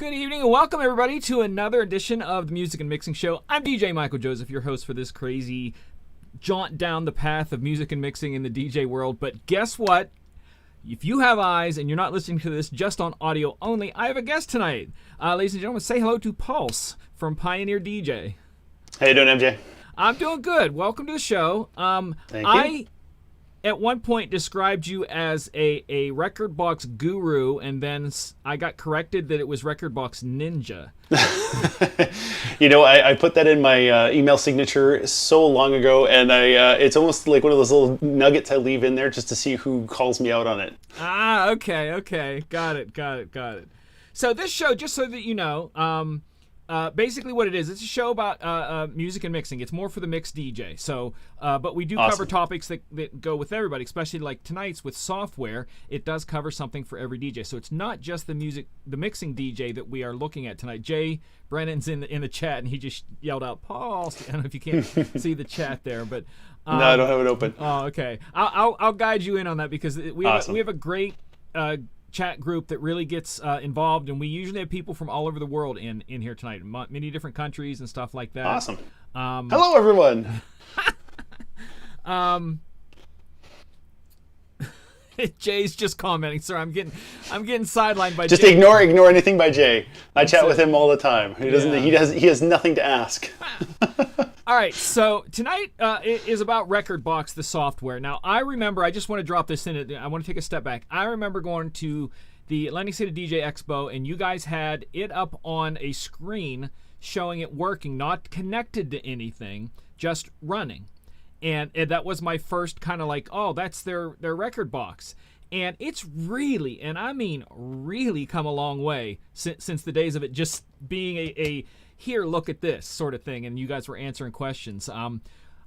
Good evening and welcome everybody to another edition of the Music and Mixing Show. I'm DJ Michael Joseph, your host for this crazy jaunt down the path of music and mixing in the DJ world. But guess what? If you have eyes and you're not listening to this just on audio only, I have a guest tonight. Ladies and gentlemen, say hello to Pulse from Pioneer DJ. How you doing, MJ? I'm doing good. Welcome to the show. Thank you. At one point described you as a rekordbox guru, and then I got corrected that it was rekordbox ninja. You know, I put that in my email signature so long ago, and it's almost like one of those little nuggets I leave in there just to see who calls me out on it. Ah, okay. Got it. So this show, just so that you know, basically what it is, it's a show about music and mixing. It's more for the mixed DJ. So, but we do cover topics that go with everybody, especially like tonight's with software. It does cover something for every DJ. So it's not just the mixing DJ that we are looking at tonight. Jay Brennan's in the chat, and he just yelled out, "Paul." I don't know if you can't see the chat there, but no, I don't have it open. Oh, okay. I'll guide you in on that because we have a great chat group that really gets involved, and we usually have people from all over the world in here tonight, many different countries and stuff like that. Awesome. Hello, everyone. Jay's just commenting. Sorry, I'm getting sidelined by just Jay. ignore anything by Jay. I chat with him all the time. He doesn't. Yeah. He has nothing to ask. All right, so tonight is about rekordbox, the software. Now, I remember, I just want to drop this in. I want to take a step back. I remember going to the Atlantic City DJ Expo, and you guys had it up on a screen showing it working, not connected to anything, just running. And that was my first kind of like, oh, that's their rekordbox. And it's really, and I mean really, come a long way since the days of it just being a here, look at this sort of thing, and you guys were answering questions. I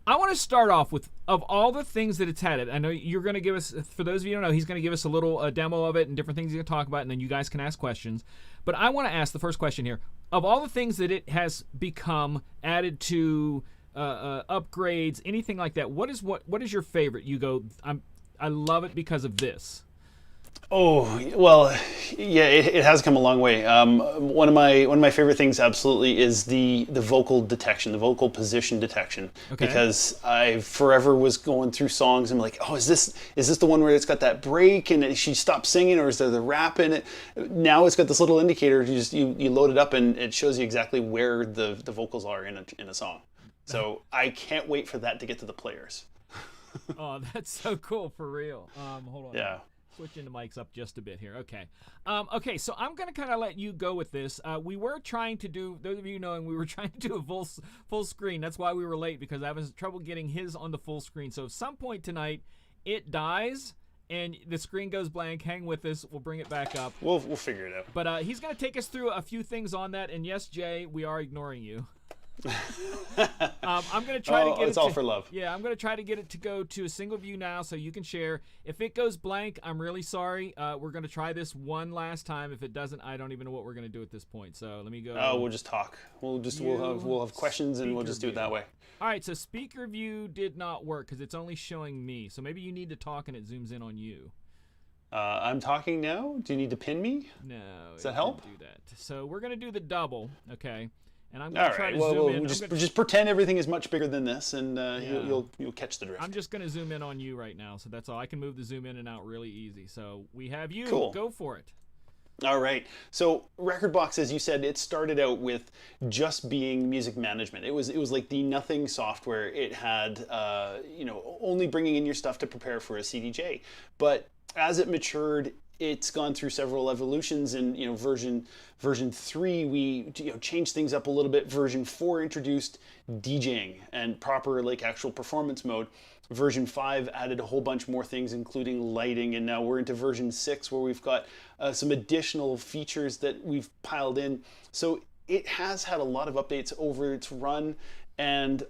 want to start off with, of all the things that it's had, I know you're going to give us, for those of you who don't know, he's going to give us a little demo of it and different things he's going to talk about, and then you guys can ask questions. But I want to ask the first question here. Of all the things that it has become, added to, upgrades, anything like that, what is your favorite? You go, I love it because of this. Oh, well, yeah, it has come a long way. One of my favorite things absolutely is the vocal detection, the vocal position detection. Okay. Because I forever was going through songs and I'm like, oh, is this the one where it's got that break and she stops singing, or is there the rap in it? Now it's got this little indicator. You load it up and it shows you exactly where the vocals are in a song. So I can't wait for that to get to the players. Oh, that's so cool, for real. Hold on. Yeah. Switching the mics up just a bit here. Okay. Okay, so I'm going to kind of let you go with this. We were trying to do, those of you knowing, we were trying to do a full screen. That's why we were late, because I was trouble getting his on the full screen. So at some point tonight, it dies and the screen goes blank. Hang with us. We'll bring it back up. We'll figure it out. But he's going to take us through a few things on that. And yes, Jay, we are ignoring you. I'm going to try to get it's all for love. Yeah, I'm going to try to get it to go to a single view now so you can share. If it goes blank, I'm really sorry. We're going to try this one last time. If it doesn't, I don't even know what we're going to do at this point. So let me go. Oh, we'll just talk. We'll have questions and we'll just do it that way. All right, so speaker view did not work because it's only showing me. So maybe you need to talk and it zooms in on you. I'm talking now. Do you need to pin me? No. Does that help? Do that. So we're going to do the double, okay? And I'm going to try to zoom in. Just pretend everything is much bigger than this, and you'll catch the drift. I'm just going to zoom in on you right now, so that's all. I can move the zoom in and out really easy. So we have you. Cool. Go for it. All right. So rekordbox, as you said, it started out with just being music management. It was like the nothing software. It had only bringing in your stuff to prepare for a CDJ. But as it matured, it's gone through several evolutions, and version 3 we changed things up a little bit. Version 4 introduced DJing and proper actual performance mode. Version 5 added a whole bunch more things, including lighting, and now we're into version 6 where we've got some additional features that we've piled in. So it has had a lot of updates over its run, and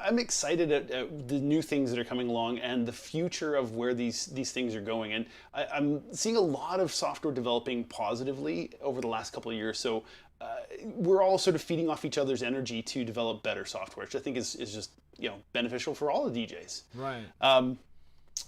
I'm excited at the new things that are coming along and the future of where these things are going. And I'm seeing a lot of software developing positively over the last couple of years. So we're all sort of feeding off each other's energy to develop better software, which I think is just beneficial for all the DJs. Right.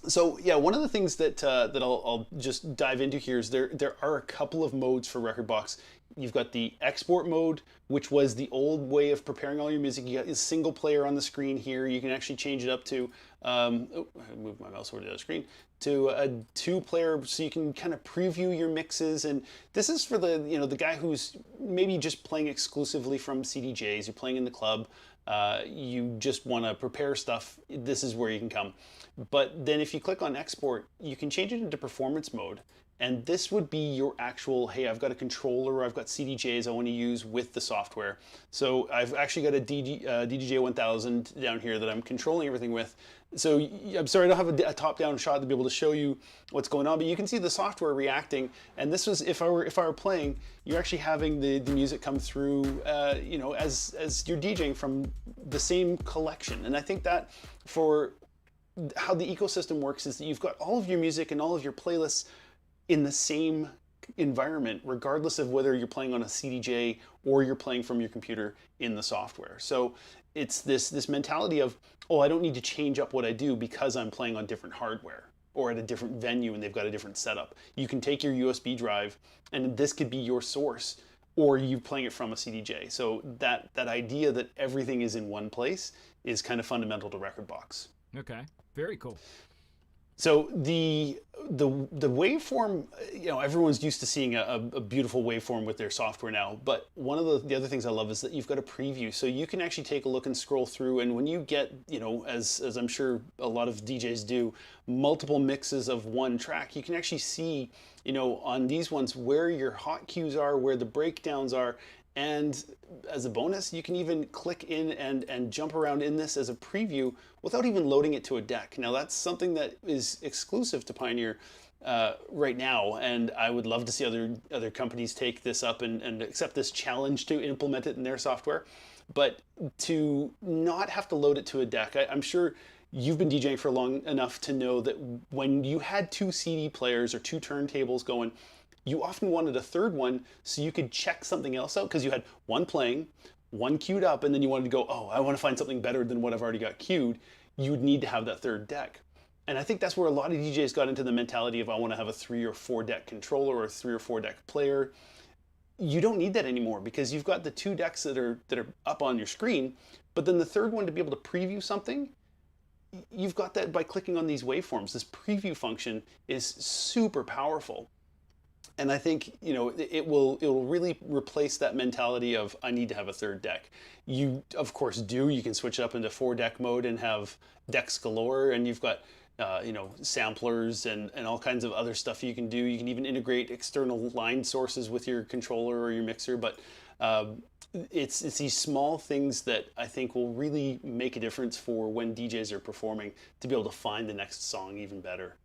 So yeah, one of the things that I'll just dive into here is there are a couple of modes for rekordbox. You've got the export mode, which was the old way of preparing all your music. You got a single player on the screen here. You can actually change it up to I moved my mouse over to the other screen, to a 2-player, so you can kind of preview your mixes. And this is for the the guy who's maybe just playing exclusively from CDJs. You're playing in the club. You just want to prepare stuff. This is where you can come. But then if you click on export, you can change it into performance mode. And this would be your actual, hey, I've got a controller, I've got CDJs I want to use with the software. So I've actually got a DJJ1000 down here that I'm controlling everything with. So I'm sorry, I don't have a top-down shot to be able to show you what's going on, but you can see the software reacting. And this was, if I were playing, you're actually having the music come through, as you're DJing from the same collection. And I think that for how the ecosystem works is that you've got all of your music and all of your playlists in the same environment, regardless of whether you're playing on a CDJ or you're playing from your computer in the software. So it's this mentality of, oh, I don't need to change up what I do because I'm playing on different hardware or at a different venue and they've got a different setup. You can take your USB drive and this could be your source, or you playing it from a CDJ. So that idea that everything is in one place is kind of fundamental to rekordbox. Okay, very cool. So the waveform, everyone's used to seeing a beautiful waveform with their software now, but one of the other things I love is that you've got a preview. So you can actually take a look and scroll through, and when you get, as I'm sure a lot of DJs do, multiple mixes of one track, you can actually see, on these ones where your hot cues are, where the breakdowns are. And as a bonus, you can even click in and jump around in this as a preview without even loading it to a deck. Now that's something that is exclusive to Pioneer right now, and I would love to see other companies take this up and accept this challenge to implement it in their software. But to not have to load it to a deck, I'm sure you've been DJing for long enough to know that when you had 2 CD players or 2 turntables going, you often wanted a third one so you could check something else out, because you had one playing, one queued up, and then you wanted to go, oh, I want to find something better than what I've already got queued. You would need to have that third deck. And I think that's where a lot of DJs got into the mentality of, I want to have a 3 or 4 deck controller or a 3 or 4 deck player. You don't need that anymore, because you've got the 2 decks that are up on your screen, but then the third one to be able to preview something, you've got that by clicking on these waveforms. This preview function is super powerful. And I think, it will really replace that mentality of, I need to have a third deck. You, of course, do. You can switch up into 4-deck mode and have decks galore, and you've got, samplers and all kinds of other stuff you can do. You can even integrate external line sources with your controller or your mixer, but it's these small things that I think will really make a difference for when DJs are performing, to be able to find the next song even better.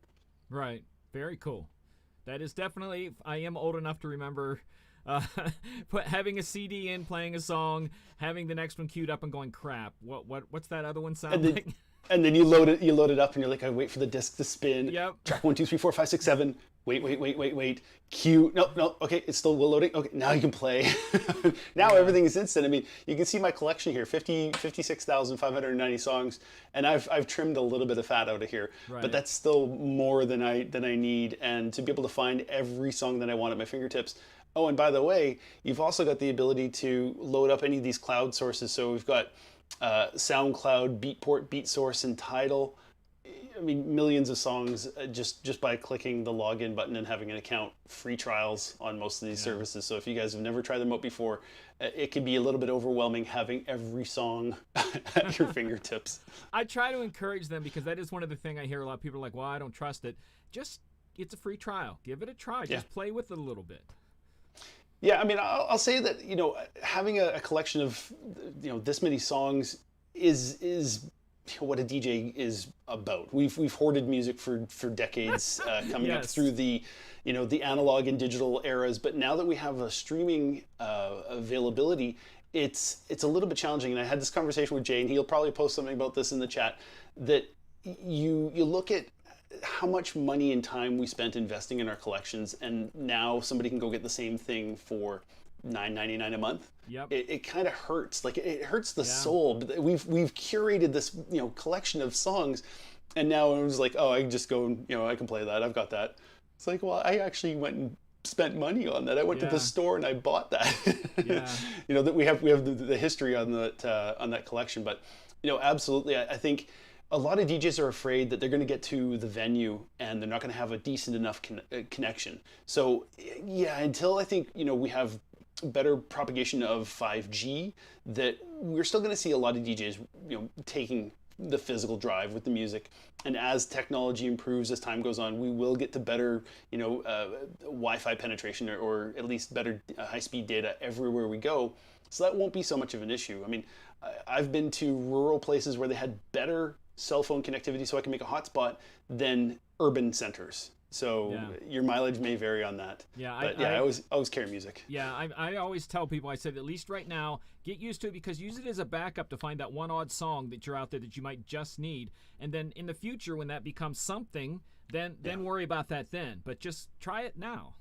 Right. Very cool. That is definitely, I am old enough to remember having a CD in, playing a song, having the next one queued up and going, crap, what's that other one sound like? And then you load it up and you're like, I wait for the disc to spin. Yep. Track 1, 2, 3, 4, 5, 6, 7. Wait. Cue. No. Okay, it's still loading. Okay, now you can play. Now everything is instant. I mean, you can see my collection here, 56,590 songs, and I've trimmed a little bit of fat out of here. Right. But that's still more than I need. And to be able to find every song that I want at my fingertips. Oh, and by the way, you've also got the ability to load up any of these cloud sources. So we've got SoundCloud, Beatport, BeatSource, and Tidal. I mean, millions of songs just by clicking the login button and having an account. Free trials on most of these services. So if you guys have never tried them out before, it can be a little bit overwhelming having every song at your fingertips. I try to encourage them, because that is one of the things I hear a lot of people are like, well, I don't trust it. It's a free trial. Give it a try. Just play with it a little bit. Yeah, I mean, I'll say that, having a collection of, this many songs is what a DJ is about. We've hoarded music for decades, coming up through the, the analog and digital eras. But now that we have a streaming availability, it's a little bit challenging. And I had this conversation with Jay, and he'll probably post something about this in the chat, that you look at how much money and time we spent investing in our collections, and now somebody can go get the same thing for $9.99 a month. Yep. It kind of hurts. Like, it hurts the soul. But we've curated this collection of songs And now it was like, oh, I can just go and, I can play that. I've got that. It's like, well, I actually went and spent money on that. I went to the store and I bought that. Yeah. That we have the history on that collection. But absolutely, I think a lot of DJs are afraid that they're going to get to the venue and they're not going to have a decent enough connection. So yeah, until I think we have better propagation of 5G, that we're still going to see a lot of DJs taking the physical drive with the music. And as technology improves, as time goes on, we will get to better Wi-Fi penetration, or at least better high-speed data everywhere we go. So that won't be so much of an issue. I mean, I've been to rural places where they had better cell phone connectivity so I can make a hotspot than urban centers. So your mileage may vary on that. Yeah, but I always carry music. Yeah, I always tell people, I said, at least right now, get used to it, because use it as a backup to find that one odd song that you're out there that you might just need. And then in the future, when that becomes something, then worry about that then. But just try it now.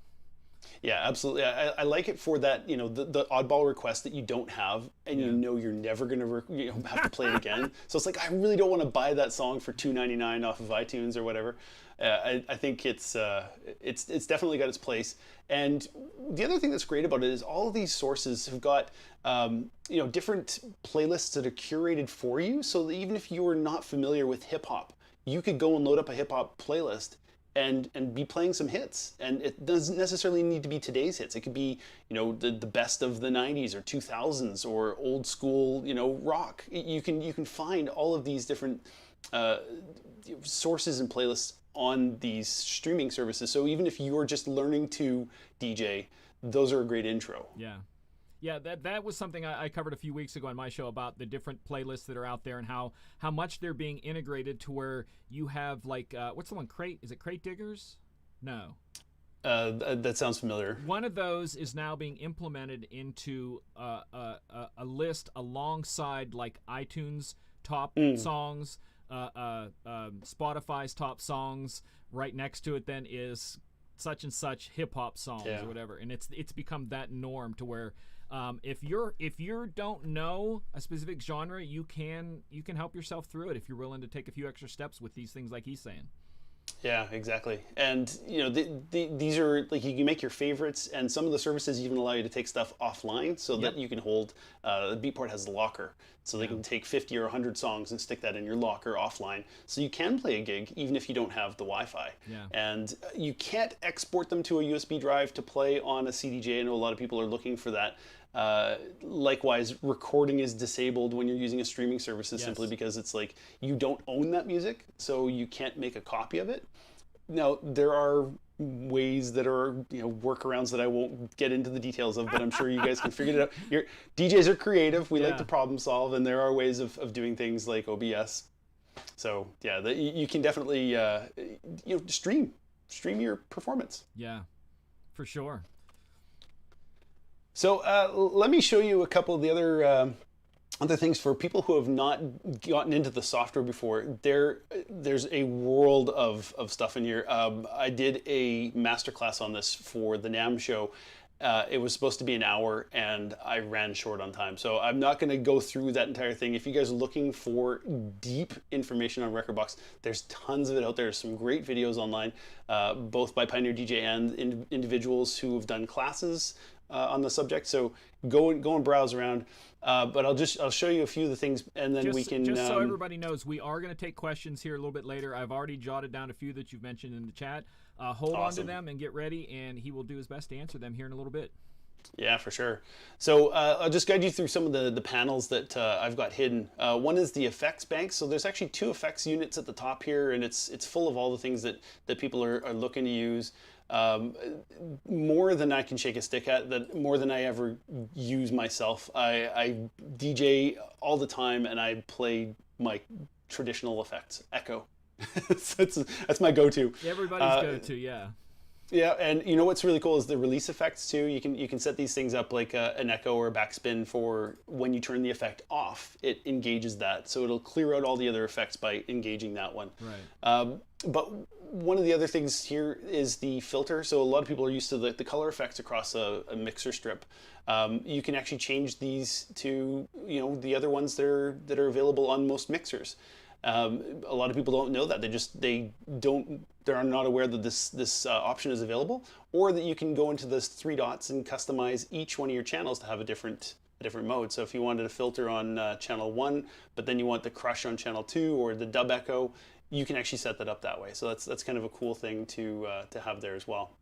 Yeah, absolutely. I like it for that, the oddball request that you don't have, and you're never going to have to play it again. So it's like, I really don't want to buy that song for $2.99 off of iTunes or whatever. I think it's definitely got its place. And the other thing that's great about it is all of these sources have got different playlists that are curated for you, so that even if you are not familiar with hip hop, you could go and load up a hip hop playlist and be playing some hits. And it doesn't necessarily need to be today's hits. It could be, the best of the 90s or 2000s or old school, rock. You can find all of these different sources and playlists on these streaming services. So even if you're just learning to DJ, those are a great intro. Yeah. Yeah, that was something I covered a few weeks ago on my show, about the different playlists that are out there and how much they're being integrated to where you have, like, what's the one, Crate? Is it Crate Diggers? No. That sounds familiar. One of those is now being implemented into a list alongside, like, iTunes top songs, Spotify's top songs. Right next to it then is such and such hip hop songs or whatever, and it's become that norm to where if you don't know a specific genre, you can help yourself through it if you're willing to take a few extra steps with these things, like he's saying. Yeah, exactly. And these are, like, you can make your favorites, and some of the services even allow you to take stuff offline, so that you can hold. The Beatport has a locker, so they can take 50 or 100 songs and stick that in your locker offline, so you can play a gig even if you don't have the Wi-Fi. Yeah. And you can't export them to a USB drive to play on a CDJ. I know a lot of people are looking for that. Likewise, recording is disabled when you're using a streaming service, simply because it's like you don't own that music, so you can't make a copy of it. Now, there are ways that are, workarounds that I won't get into the details of, but I'm sure you guys can figure it out. Your DJs are creative. We like to problem solve, and there are ways of doing things like OBS. So yeah, you can definitely stream your performance. Yeah, for sure. So let me show you a couple of the other things for people who have not gotten into the software before. There's a world of stuff in here. I did a masterclass on this for the NAMM show. It was supposed to be an hour, and I ran short on time. So I'm not going to go through that entire thing. If you guys are looking for deep information on rekordbox, there's tons of it out there. There's some great videos online, both by Pioneer DJ and individuals who have done classes on the subject. So go and browse around. But I'll show you a few of the things, and then we can just so everybody knows, we are going to take questions here a little bit later. I've already jotted down a few that you've mentioned in the chat. Hold on to them and get ready, and he will do his best to answer them here in a little bit. Yeah, for sure. So I'll just guide you through some of the panels that I've got hidden. One is the effects bank. So there's actually 2 effects units at the top here, and it's full of all the things that people are looking to use. More than I can shake a stick at, that more than I ever use myself. I DJ all the time, and I play my traditional effects. Echo. that's my go-to. Everybody's go-to, yeah. Yeah, and you know what's really cool is the release effects too. You can set these things up like an echo or a backspin for when you turn the effect off. It engages that, so it'll clear out all the other effects by engaging that one. Right. But one of the other things here is the filter. So a lot of people are used to the color effects across a mixer strip. You can actually change these to the other ones that are available on most mixers. A lot of people don't know that. They're not aware that this option is available, or that you can go into those three dots and customize each one of your channels to have a different mode. So if you wanted to filter on channel 1, but then you want the crush on channel 2 or the dub echo, you can actually set that up that way. So that's kind of a cool thing to have there as well.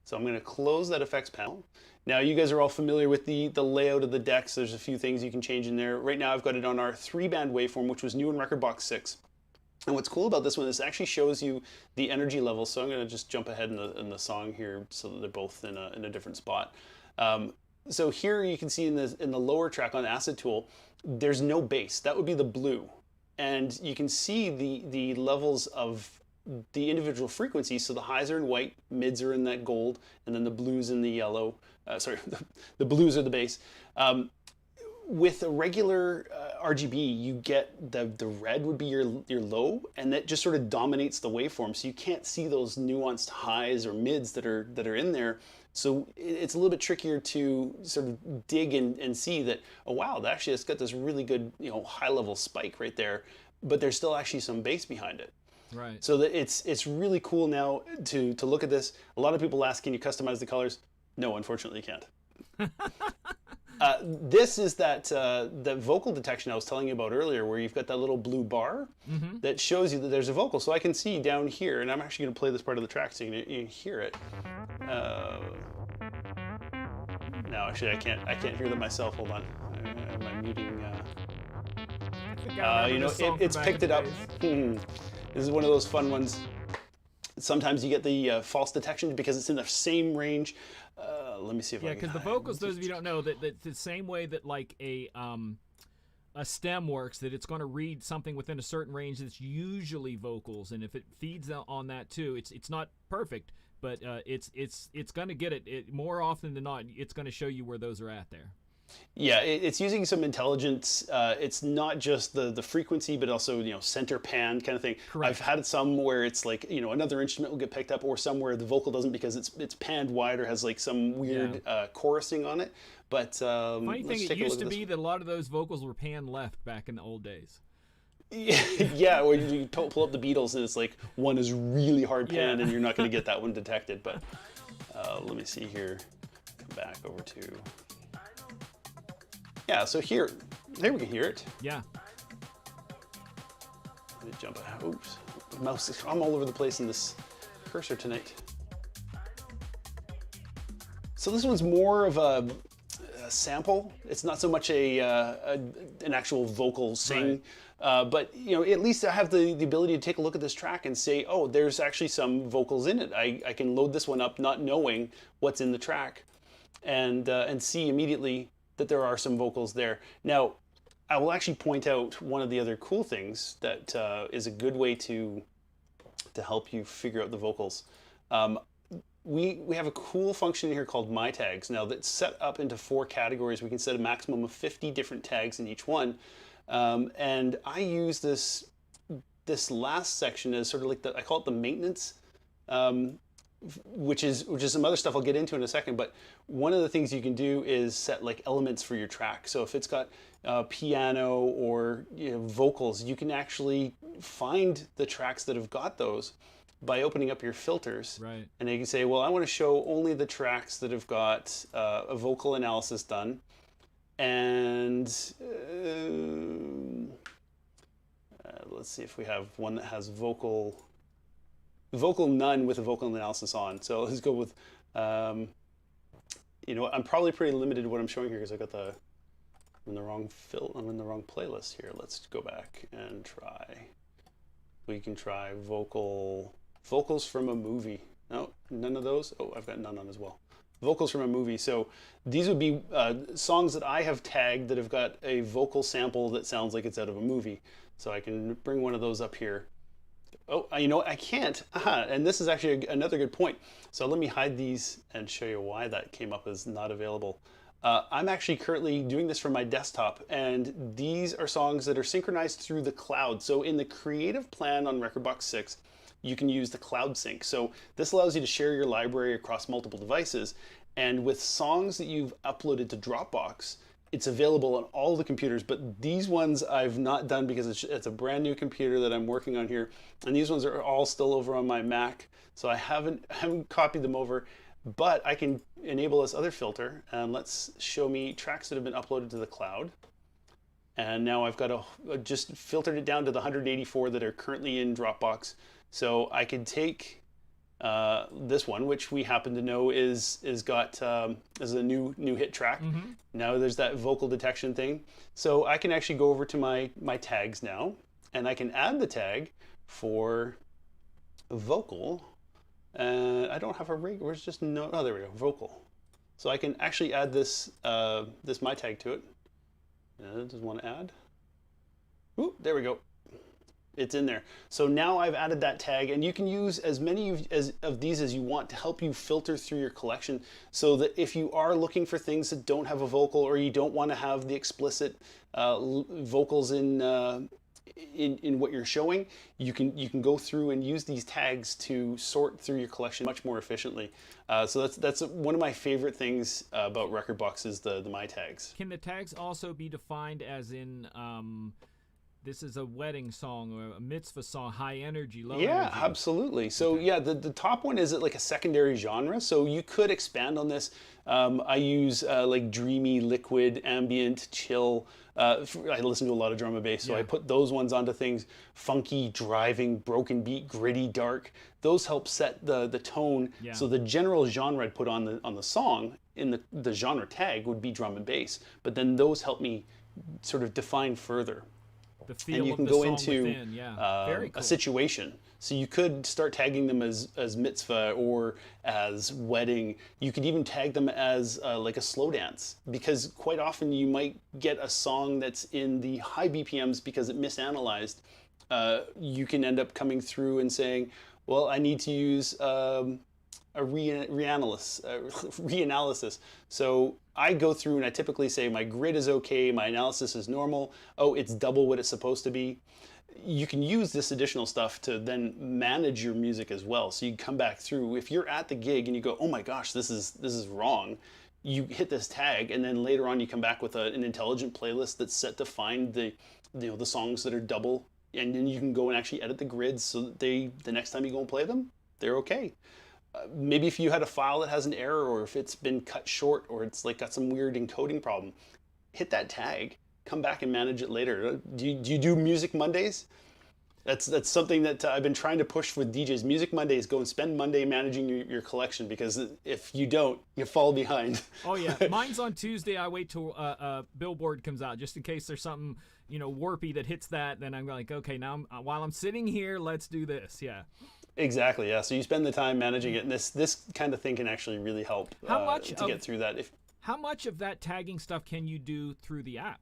So I'm going to close that effects panel. Now you guys are all familiar with the layout of the decks. There's a few things you can change in there. Right now I've got it on our 3-band waveform, which was new in rekordbox 6. And what's cool about this one is it actually shows you the energy level. So I'm going to just jump ahead in the song here so that they're both in a different spot. So here you can see in the lower track on Acid Tool, there's no bass. That would be the blue. And you can see the levels of the individual frequencies. So the highs are in white, mids are in that gold, and then the blues in the yellow. The blues are the bass. With a regular RGB, you get the red would be your low, and that just sort of dominates the waveform. So you can't see those nuanced highs or mids that are in there. So it's a little bit trickier to sort of dig and see that, oh wow, actually it's got this really good, high level spike right there, but there's still actually some bass behind it. Right. So that it's really cool now to look at this. A lot of people ask, can you customize the colors? No, unfortunately you can't. This is that vocal detection I was telling you about earlier, where you've got that little blue bar that shows you that there's a vocal. So I can see down here, and I'm actually going to play this part of the track so you can hear it. No, actually I can't hear them myself. Hold on. Am I muting? It's picked it up. This is one of those fun ones. Sometimes you get the false detection because it's in the same range. Let me see if I can. Yeah, because the vocals, those of you who don't know, that the same way that like a stem works, that it's going to read something within a certain range that's usually vocals, and if it feeds on that too, it's not perfect, but it's going to get it more often than not. It's going to show you where those are at there. Yeah, it's using some intelligence. It's not just the frequency, but also center pan kind of thing. Correct. I've had some where it's like another instrument will get picked up, or somewhere the vocal doesn't because it's panned wide or has like some weird chorusing on it. But funny thing, it used to be that a lot of those vocals were panned left back in the old days. Yeah, or you pull up the Beatles and it's like one is really hard panned and you're not going to get that one detected. But let me see here. Come back over to. Yeah, so here we can hear it. Yeah. Let me jump out. Oops. Mouse, I'm all over the place in this cursor tonight. So this one's more of a sample. It's not so much an actual vocal sing, right. But at least I have the ability to take a look at this track and say, oh, there's actually some vocals in it. I can load this one up not knowing what's in the track, and see immediately that there are some vocals there. Now, I will actually point out one of the other cool things that is a good way to help you figure out the vocals. We have a cool function here called My Tags. Now that's set up into 4 categories. We can set a maximum of 50 different tags in each one. And I use this last section as sort of like I call it the maintenance, which is some other stuff I'll get into in a second. But one of the things you can do is set like elements for your track. So if it's got piano or vocals, you can actually find the tracks that have got those by opening up your filters. Right. And you can say, well, I want to show only the tracks that have got a vocal analysis done, and let's see if we have one that has vocal none with a vocal analysis on. So let's go with, I'm probably pretty limited what I'm showing here because I got I'm in the wrong playlist here. Let's go back and try. We can try vocals from a movie. No, none of those. Oh, I've got none on as well. Vocals from a movie. So these would be songs that I have tagged that have got a vocal sample that sounds like it's out of a movie. So I can bring one of those up here. Oh, I can't. And this is actually another good point. So let me hide these and show you why that came up as not available. I'm actually currently doing this from my desktop, and these are songs that are synchronized through the cloud. So in the creative plan on rekordbox 6, you can use the cloud sync. So this allows you to share your library across multiple devices. And with songs that you've uploaded to Dropbox, It's available on all the computers, but these ones I've not done because it's a brand new computer that I'm working on here, and these ones are all still over on my Mac, so I haven't copied them over. But I can enable this other filter, and let's show me tracks that have been uploaded to the cloud. And now I've got just filtered it down to the 184 that are currently in Dropbox. So I could take this one, which we happen to know is a new hit track. Now there's that vocal detection thing. So I can actually go over to my tags now, and I can add the tag for vocal. I don't have a rig. Where's just no? Oh, there we go. Vocal. So I can actually add this my tag to it. Does want to add? Ooh, there we go. It's in there. So now I've added that tag, and you can use as many of these as you want to help you filter through your collection, so that if you are looking for things that don't have a vocal, or you don't want to have the explicit vocals in what you're showing, you can go through and use these tags to sort through your collection much more efficiently. So that's one of my favorite things about rekordbox is the my tags. Can the tags also be defined as in this is a wedding song or a mitzvah song, high energy, low energy? Yeah, absolutely. So yeah, the top one is like a secondary genre. So you could expand on this. I use like dreamy, liquid, ambient, chill. I listen to a lot of drum and bass, so I put those ones onto things. Funky, driving, broken beat, gritty, dark. Those help set the tone. Yeah. So the general genre I'd put on the song in the genre tag would be drum and bass. But then those help me sort of define further. The feel and you of can the go song into within. Very cool. a situation. So you could start tagging them as mitzvah or as wedding. You could even tag them as like a slow dance, because quite often you might get a song that's in the high BPMs because it misanalyzed. You can end up coming through and saying, well, I need to use a reanalysis. So I go through and I typically say my grid is okay, my analysis is normal, oh, it's double what it's supposed to be. You can use this additional stuff to then manage your music as well. So you come back through, if you're at the gig and you go, oh my gosh, this is wrong, you hit this tag, and then later on you come back with an intelligent playlist that's set to find the songs that are double, and then you can go and actually edit the grids so that the next time you go and play them, they're okay. Maybe if you had a file that has an error, or if it's been cut short, or it's like got some weird encoding problem, hit that tag, come back and manage it later. Do you do Music Mondays? That's something that I've been trying to push with DJs. Music Mondays, go and spend Monday managing your collection, because if you don't, you fall behind. Oh yeah, mine's on Tuesday. I wait till Billboard comes out just in case there's something warpy that hits that. Then I'm like, okay, now while I'm sitting here, let's do this. Yeah. Exactly, yeah. So you spend the time managing it, and this kind of thing can actually really help to get through that. How much of that tagging stuff can you do through the app?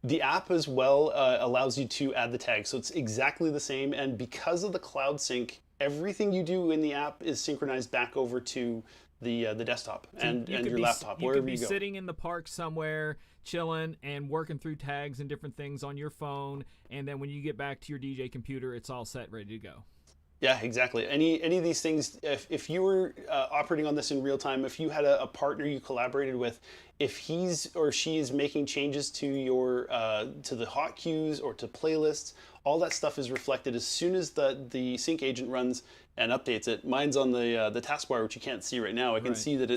The app as well allows you to add the tag, so it's exactly the same. And because of the cloud sync, everything you do in the app is synchronized back over to the desktop and your laptop, wherever you go. You could be sitting in the park somewhere, chilling and working through tags and different things on your phone, and then when you get back to your DJ computer, it's all set, ready to go. Yeah, exactly. Any of these things, if you were operating on this in real time, if you had a partner you collaborated with, if he's or she is making changes to your to the hot cues or to playlists, all that stuff is reflected as soon as the sync agent runs and updates it. Mine's on the taskbar, which you can't see right now. I can see that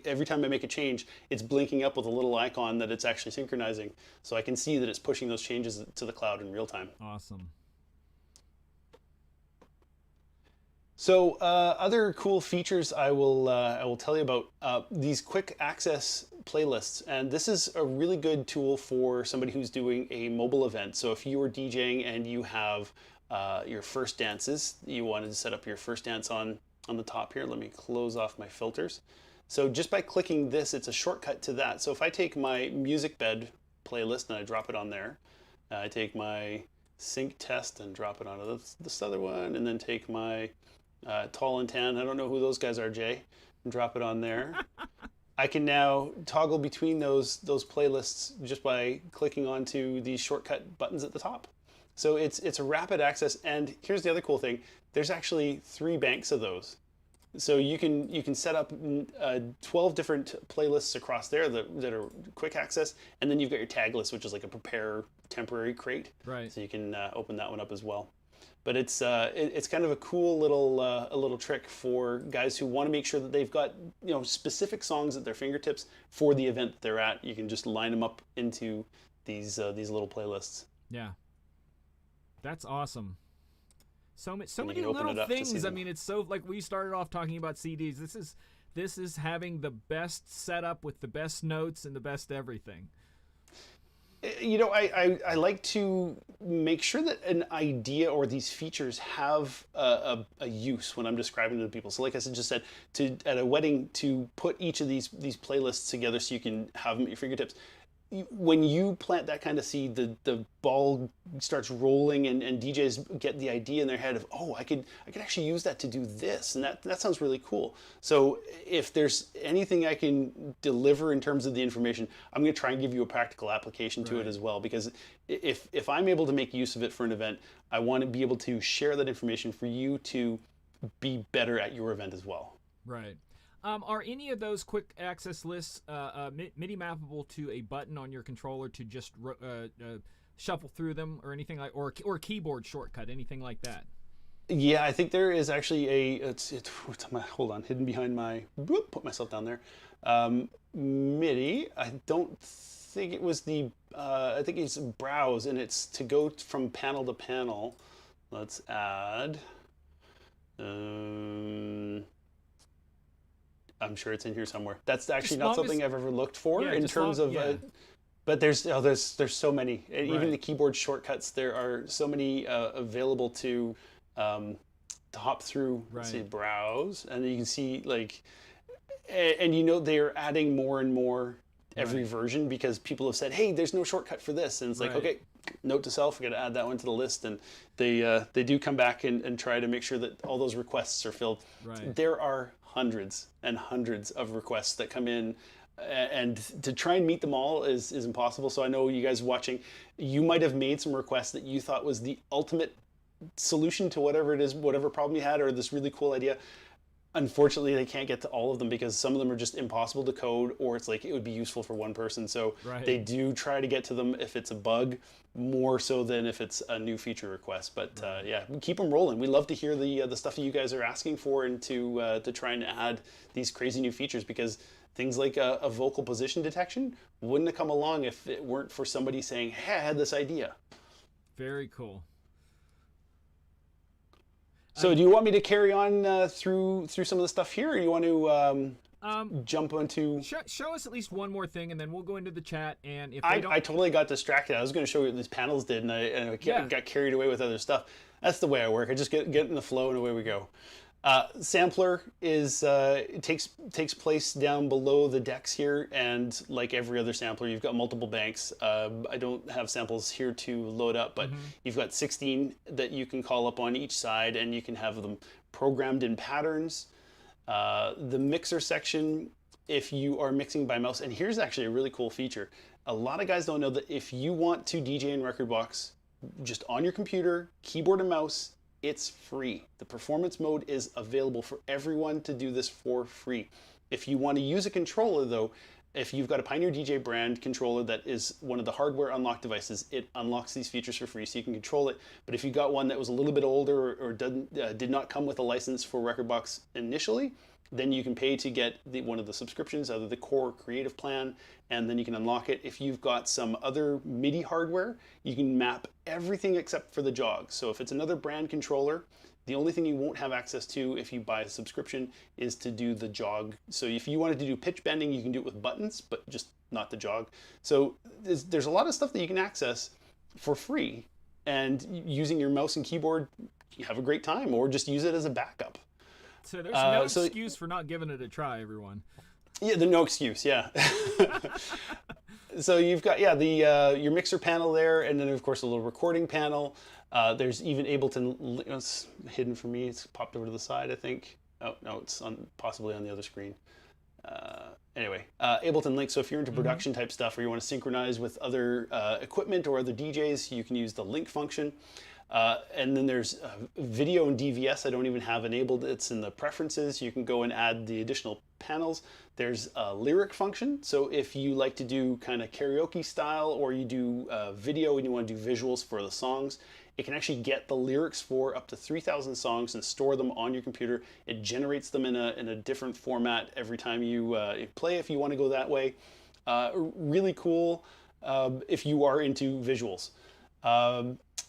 every time I make a change, it's blinking up with a little icon that it's actually synchronizing. So I can see that it's pushing those changes to the cloud in real time. Awesome. So other cool features I will tell you about, these quick access playlists, and this is a really good tool for somebody who's doing a mobile event. So if you were DJing and you have your first dances, you wanted to set up your first dance on the top here. Let me close off my filters. So just by clicking this, it's a shortcut to that. So if I take my music bed playlist and I drop it on there, I take my sync test and drop it onto this other one, and then take my tall and tan, I don't know who those guys are, Jay, and drop it on there. I can now toggle between those playlists just by clicking onto these shortcut buttons at the top. So it's a rapid access, and here's the other cool thing. There's actually 3 banks of those. So you can set up 12 different playlists across there that are quick access, and then you've got your tag list, which is like a prepare temporary crate. Right. So you can open that one up as well. But it's kind of a cool little trick for guys who want to make sure that they've got specific songs at their fingertips for the event that they're at. You can just line them up into these little playlists. Yeah. That's awesome. So many can open it little up to see things. I them. mean, it's so, like, we started off talking about CDs. This is having the best setup with the best notes and the best everything. I like to make sure that an idea or these features have a use when I'm describing them to people. So like I just said, at a wedding, to put each of these playlists together so you can have them at your fingertips. When you plant that kind of seed, the ball starts rolling, and DJs get the idea in their head of, oh, I could actually use that to do this, and that sounds really cool. So if there's anything I can deliver in terms of the information, I'm going to try and give you a practical application to it as well, because if I'm able to make use of it for an event, I want to be able to share that information for you to be better at your event as well. Right. Are any of those quick access lists MIDI mappable to a button on your controller to just shuffle through them, or anything like, or keyboard shortcut, anything like that? Yeah, I think there is actually hold on, hidden behind my, put myself down there. MIDI, I don't think it was I think it's browse, and it's to go from panel to panel. Let's add, I'm sure it's in here somewhere. That's actually not something I've ever looked for in terms of, but there's so many. Right. Even the keyboard shortcuts, there are so many available to hop through. Right. Let's see, browse, and you can see, like, and they're adding more and more every version, because people have said, hey, there's no shortcut for this, and it's like, okay, note to self, we got to add that one to the list, and they do come back and try to make sure that all those requests are filled. Right. There are hundreds and hundreds of requests that come in, and to try and meet them all is impossible. So I know you guys watching, you might have made some requests that you thought was the ultimate solution to whatever it is, whatever problem you had, or this really cool idea. Unfortunately, they can't get to all of them, because some of them are just impossible to code, or it's like it would be useful for one person. So they do try to get to them if it's a bug, more so than if it's a new feature request. But yeah, keep them rolling. We love to hear the stuff that you guys are asking for, and to try and add these crazy new features, because things like a vocal position detection wouldn't have come along if it weren't for somebody saying, hey, I had this idea. Very cool. So do you want me to carry on through some of the stuff here, or you want to jump onto... Show us at least one more thing, and then we'll go into the chat. And if I totally got distracted. I was going to show you what these panels did, and I got carried away with other stuff. That's the way I work. I just get in the flow, and away we go. Sampler is takes place down below the decks here, and like every other sampler, you've got multiple banks. I don't have samples here to load up, but you've got 16 that you can call up on each side, and you can have them programmed in patterns. The mixer section, if you are mixing by mouse, and here's actually a really cool feature. A lot of guys don't know that if you want to DJ in rekordbox just on your computer, keyboard and mouse, it's free. The performance mode is available for everyone to do this for free. If you want to use a controller, though, if you've got a Pioneer DJ brand controller that is one of the hardware unlock devices, it unlocks these features for free, so you can control it. But if you got one that was a little bit older, or did not come with a license for rekordbox initially, then you can pay to get one of the subscriptions, either the core or creative plan, and then you can unlock it. If you've got some other MIDI hardware, you can map everything except for the jog. So if it's another brand controller, the only thing you won't have access to if you buy a subscription is to do the jog. So if you wanted to do pitch bending, you can do it with buttons, but just not the jog. So there's a lot of stuff that you can access for free, and using your mouse and keyboard, you have a great time, or just use it as a backup. So there's no excuse for not giving it a try, everyone. Yeah, there's no excuse, yeah. So you've got, your mixer panel there, and then of course a little recording panel. There's even Ableton, it's hidden for me, it's popped over to the side, I think. Oh, no, it's possibly on the other screen. Anyway, Ableton Link, so if you're into production type stuff, or you want to synchronize with other equipment or other DJs, you can use the link function. And then there's video and DVS I don't even have enabled. It's in the preferences. You can go and add the additional panels. There's a lyric function. So if you like to do kind of karaoke style, or you do video and you want to do visuals for the songs, it can actually get the lyrics for up to 3,000 songs and store them on your computer. It generates them in a different format every time you play, if you want to go that way. Really cool if you are into visuals.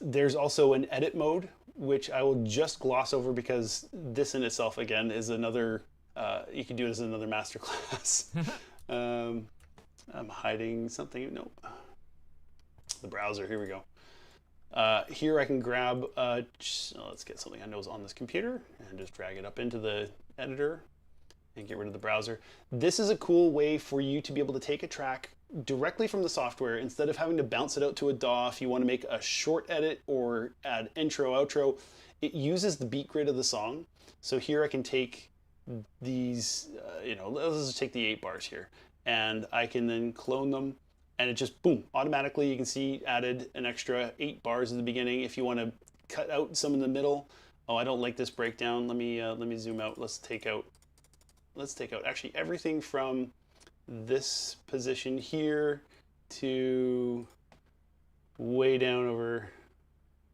There's also an edit mode, which I will just gloss over because this in itself, again, is another, you can do it as another masterclass. I'm hiding something. Nope. The browser, here we go. Here I can grab, let's get something I know is on this computer and just drag it up into the editor and get rid of the browser. This is a cool way for you to be able to take a track directly from the software instead of having to bounce it out to a DAW. If you want to make a short edit or add intro, outro, it uses the beat grid of the song. So here I can take these, let's just take the 8 bars here, and I can then clone them, and it just, boom, automatically you can see added an extra 8 bars at the beginning. If you want to cut out some in the middle, oh, I don't like this breakdown. Let me zoom out. Let's take out actually everything from this position here to way down over.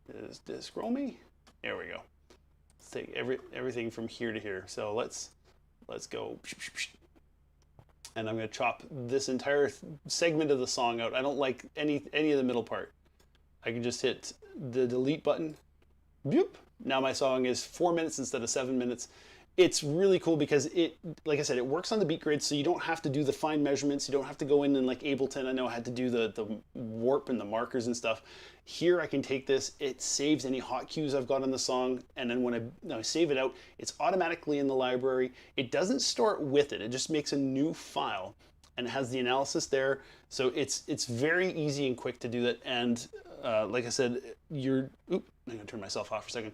Does it scroll me? There we go. Let's take everything from here to here. So let's go. And I'm going to chop this entire segment of the song out. I don't like any of the middle part. I can just hit the delete button. Boop. Now my song is 4 minutes instead of 7 minutes. It's really cool because it, like I said, it works on the beat grid, so you don't have to do the fine measurements. You don't have to go in and like Ableton. I know I had to do the warp and the markers and stuff. Here I can take this, it saves any hot cues I've got on the song, and then when I save it out, it's automatically in the library. It doesn't store it with it. It just makes a new file and it has the analysis there. So it's very easy and quick to do that. And like I said, I'm gonna turn myself off for a second.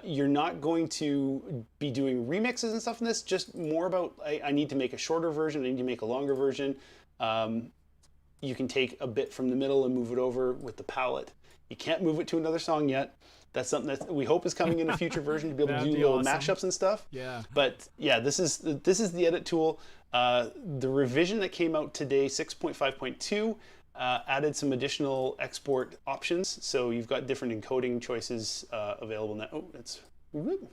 You're not going to be doing remixes and stuff in this, just more about, I need to make a shorter version, I need to make a longer version. You can take a bit from the middle and move it over with the palette. You can't move it to another song yet. That's something that we hope is coming in a future version to be able to do little mashups and stuff. Yeah. But yeah, this is the edit tool. The revision that came out today, 6.5.2, added some additional export options. So you've got different encoding choices available now. Oh,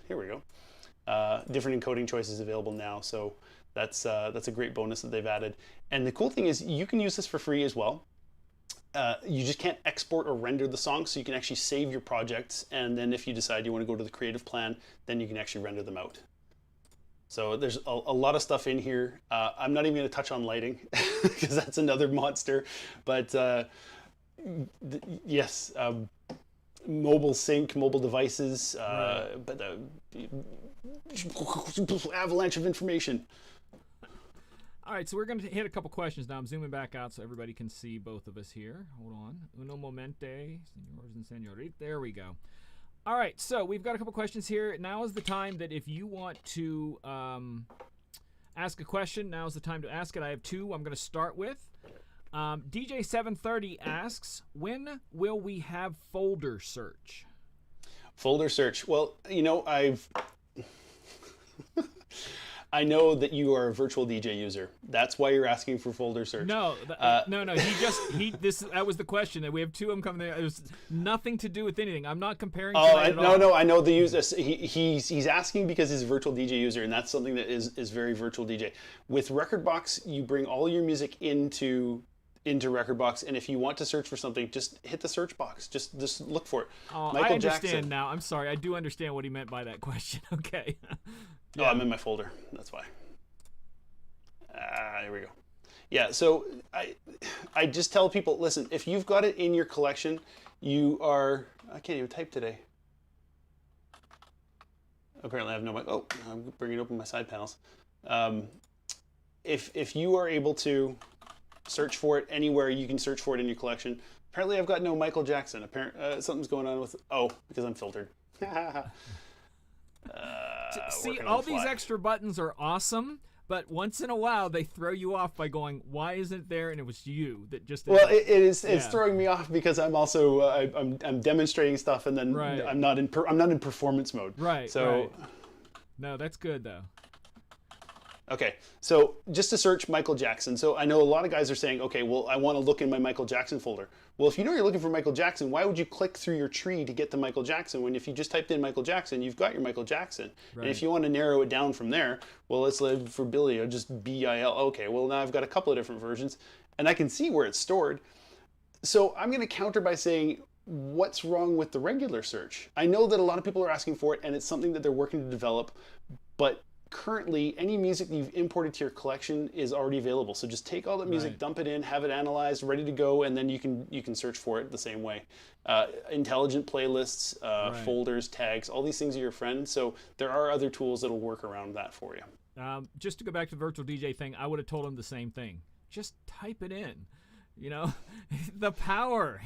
here we go. Different encoding choices available now. So that's a great bonus that they've added. And the cool thing is you can use this for free as well. You just can't export or render the song, so you can actually save your projects, and then if you decide you want to go to the creative plan, then you can actually render them out. So there's a lot of stuff in here. I'm not even going to touch on lighting because that's another monster. But yes, mobile sync, mobile devices, but avalanche of information. All right, so we're going to hit a couple questions now. I'm zooming back out so everybody can see both of us here. Hold on. Uno momente, senores and senoritas. There we go. All right, so we've got a couple questions here. Now is the time that if you want to ask a question, now is the time to ask it. I have two I'm going to start with. DJ730 asks, when will we have folder search? Folder search. Well, I know that you are a virtual DJ user. That's why you're asking for folder search. No. That was the question. That we have two of them coming there. It was nothing to do with anything. I'm not comparing. No. I know the user. He's asking because he's a virtual DJ user, and that's something that is very virtual DJ. With rekordbox, you bring all your music into rekordbox, and if you want to search for something, just hit the search box. Just look for it. Oh, I understand now. I'm sorry. I do understand what he meant by that question. Okay. Yeah. Oh, I'm in my folder. That's why. Here we go. Yeah, so I just tell people, listen, if you've got it in your collection, I can't even type today. Apparently I have no mic. Oh, I'm bringing open my side panels. If you are able to search for it anywhere, you can search for it in your collection. Apparently I've got no Michael Jackson. Something's going on with, because I'm filtered. See, all these extra buttons are awesome, but once in a while they throw you off by going, "Why isn't there?" And it was you that just. Well, it's throwing me off because I'm also I'm demonstrating stuff, and then Right. I'm not in performance mode. Right. So. Right. No, that's good though. Okay, so just to search Michael Jackson. So I know a lot of guys are saying, okay, well, I want to look in my Michael Jackson folder. Well, if you know you're looking for Michael Jackson, why would you click through your tree to get to Michael Jackson when if you just typed in Michael Jackson, you've got your Michael Jackson. Right. And if you want to narrow it down from there, well, let's live for Billy or just BIL. Okay, well, now I've got a couple of different versions, and I can see where it's stored. So I'm going to counter by saying, what's wrong with the regular search? I know that a lot of people are asking for it, and it's something that they're working to develop, but currently any music that you've imported to your collection is already available. So just take all that music, Right. dump it in, have it analyzed, ready to go, and then you can search for it the same way. Intelligent playlists, Right. folders, tags, all these things are your friend. So there are other tools that'll work around that for you. Just to go back to the virtual DJ thing, I would have told him the same thing. Just type it in. You know, the power.